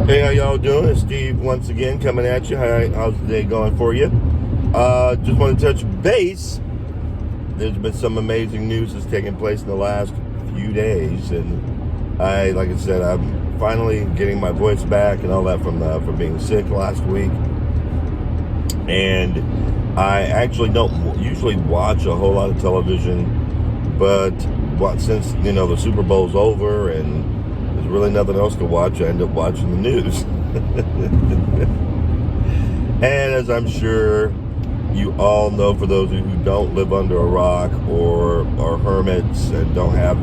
Hey, how y'all doing? It's Steve once again coming at you. How's the day going for you? Just want to touch base. There's been some amazing news that's taken place in the last few days, and like I said, I'm finally getting my voice back and all that from being sick last week. And I actually don't usually watch a whole lot of television, but since the Super Bowl's over and there's really nothing else to watch, I end up watching the news. And as I'm sure you all know, for those of you who don't live under a rock or are hermits and don't have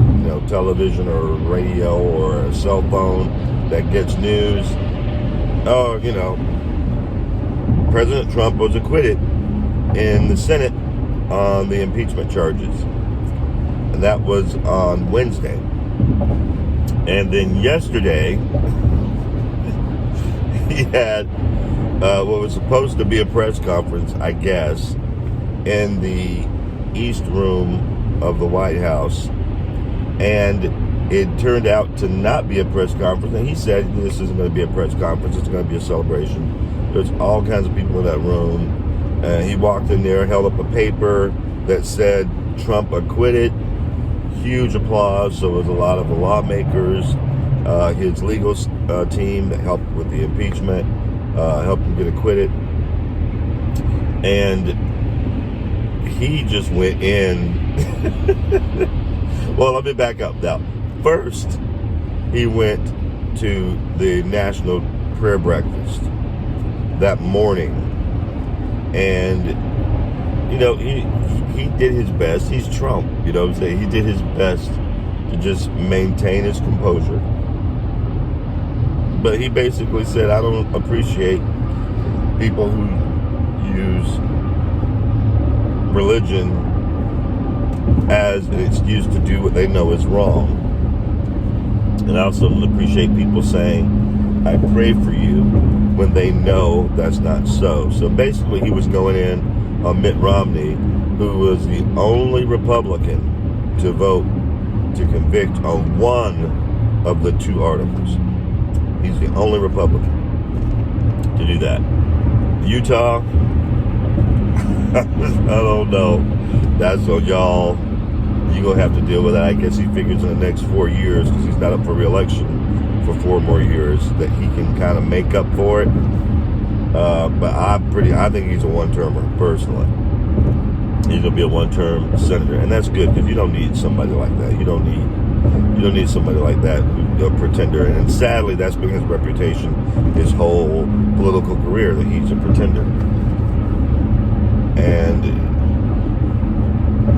television or radio or a cell phone that gets news, President Trump was acquitted in the Senate on the impeachment charges. And that was on Wednesday. And then yesterday, he had what was supposed to be a press conference, I guess, in the East Room of the White House. And it turned out to not be a press conference. And he said, this isn't going to be a press conference, it's going to be a celebration. There's all kinds of people in that room. He walked in there, held up a paper that said, Trump acquitted. Huge applause. So it was a lot of the lawmakers, his legal team that helped with the impeachment, helped him get acquitted. And he just went in. Well, let me back up now. First, he went to the National Prayer Breakfast that morning. And he did his best. He's Trump, he did his best to just maintain his composure. But he basically said, I don't appreciate people who use religion as an excuse to do what they know is wrong. And I also don't appreciate people saying, I pray for you, when they know that's not so. So basically he was going in on Mitt Romney, who was the only Republican to vote to convict on one of the two articles. He's the only Republican to do that. Utah, I don't know. That's on y'all. You're going to have to deal with that. I guess he figures in the next 4 years, because he's not up for re-election for 4 more years, that he can kind of make up for it. But I think he's a one-termer, personally. He's gonna be a one-term senator, and that's good, because you don't need somebody like that. You don't need somebody like that, a pretender. And sadly, that's been his reputation, his whole political career, that he's a pretender. And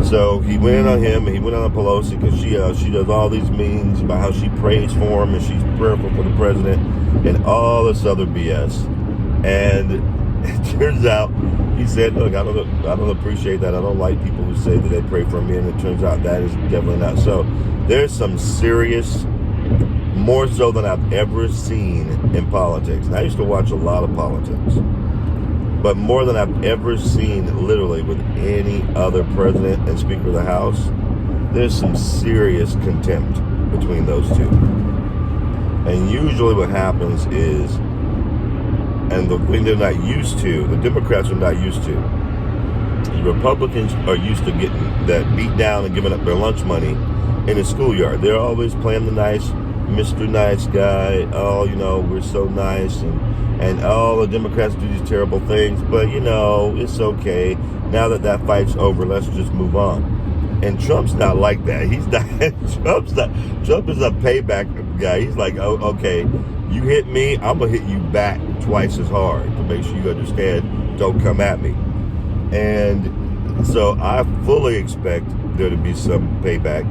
so he went in on him, and he went on Pelosi, because she does all these memes about how she prays for him and she's prayerful for the president and all this other BS. And it turns out he said, look, I don't appreciate that. I don't like people who say that they pray for me. And it turns out that is definitely not so. There's some serious, more so than I've ever seen in politics. And I used to watch a lot of politics, but more than I've ever seen literally with any other president and Speaker of the House. There's some serious contempt between those two. And usually what happens is, and the thing they're not used to, the Democrats are not used to, the Republicans are used to getting that beat down and giving up their lunch money in the schoolyard. They're always playing the nice, Mr. Nice Guy. Oh, we're so nice. And the Democrats do these terrible things. But, it's okay. Now that fight's over, let's just move on. And Trump's not like that. He's not. Trump is a payback guy. He's like, oh, okay, you hit me, I'm going to hit you back twice as hard to make sure you understand, don't come at me. And so I fully expect there to be some payback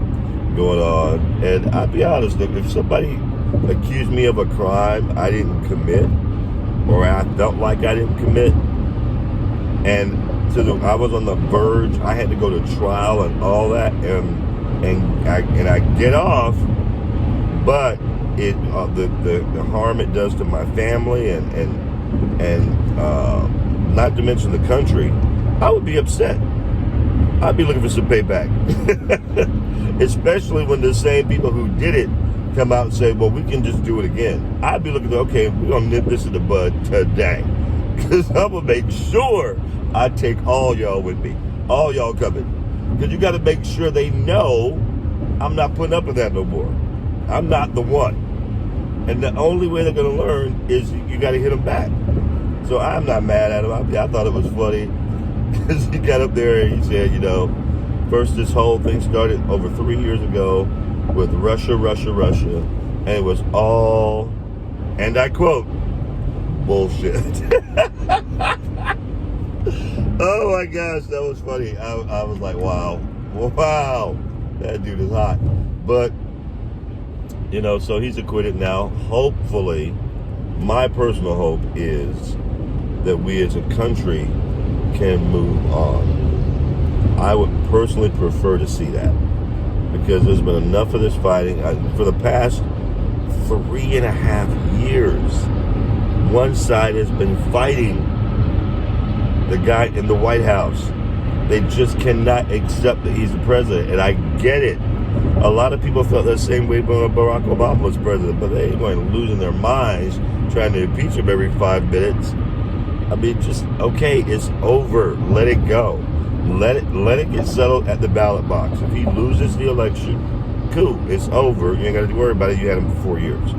going on. And I'll be honest, if somebody accused me of a crime I didn't commit, or I felt like I didn't commit, and I was on the verge, I had to go to trial and all that, and I get off, but the harm it does to my family and not to mention the country, I would be upset. I'd be looking for some payback. Especially when the same people who did it come out and say, well, we can just do it again. I'd be looking at, okay, we're going to nip this in the bud today. Because I'm going to make sure I take all y'all with me. All y'all coming. Because you got to make sure they know I'm not putting up with that no more. I'm not the one. And the only way they're going to learn is you got to hit them back. So I'm not mad at him. I thought it was funny. Because he got up there and he said, first this whole thing started over 3 years ago with Russia. And it was all, and I quote, bullshit. Oh my gosh, that was funny. I was like, wow, that dude is hot. But, so he's acquitted now. Hopefully, my personal hope is that we as a country can move on. I would personally prefer to see that because there's been enough of this fighting. For the past 3.5 years, one side has been fighting the guy in the White House. They just cannot accept that he's the president, and I get it. A lot of people felt the same way when Barack Obama was president, but they ain't losing their minds trying to impeach him every 5 minutes. I mean, just, okay, it's over. Let it go. Let it get settled at the ballot box. If he loses the election, cool, it's over. You ain't got to worry about it. You had him for 4 years.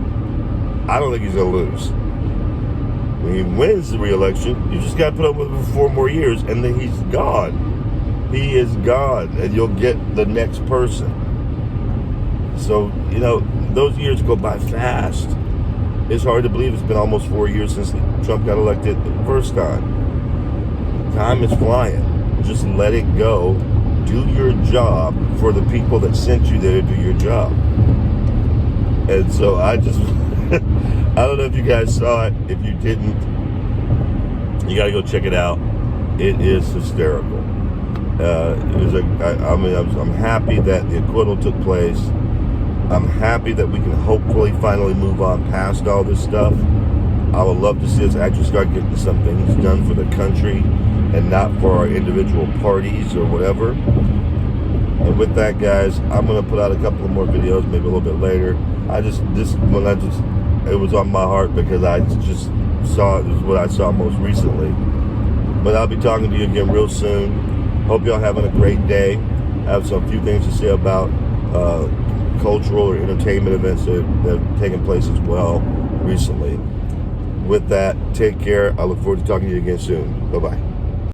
I don't think he's going to lose. When he wins the re-election, you just got to put up with him for 4 more years, and then he's gone. He is gone, and you'll get the next person. So, those years go by fast. It's hard to believe it's been almost 4 years since Trump got elected the first time. Time is flying. Just let it go. Do your job for the people that sent you there to do your job. And so I just, I don't know if you guys saw it. If you didn't, you got to go check it out. It is hysterical. I'm happy that the acquittal took place. I'm happy that we can hopefully finally move on past all this stuff. I would love to see us actually start getting some things done for the country and not for our individual parties or whatever. And with that, guys, I'm going to put out a couple of more videos, maybe a little bit later. It was on my heart because I just saw it was what I saw most recently. But I'll be talking to you again real soon. Hope y'all having a great day. I have some few things to say about cultural or entertainment events that have taken place as well recently. With that, take care. I look forward to talking to you again soon. Bye-bye.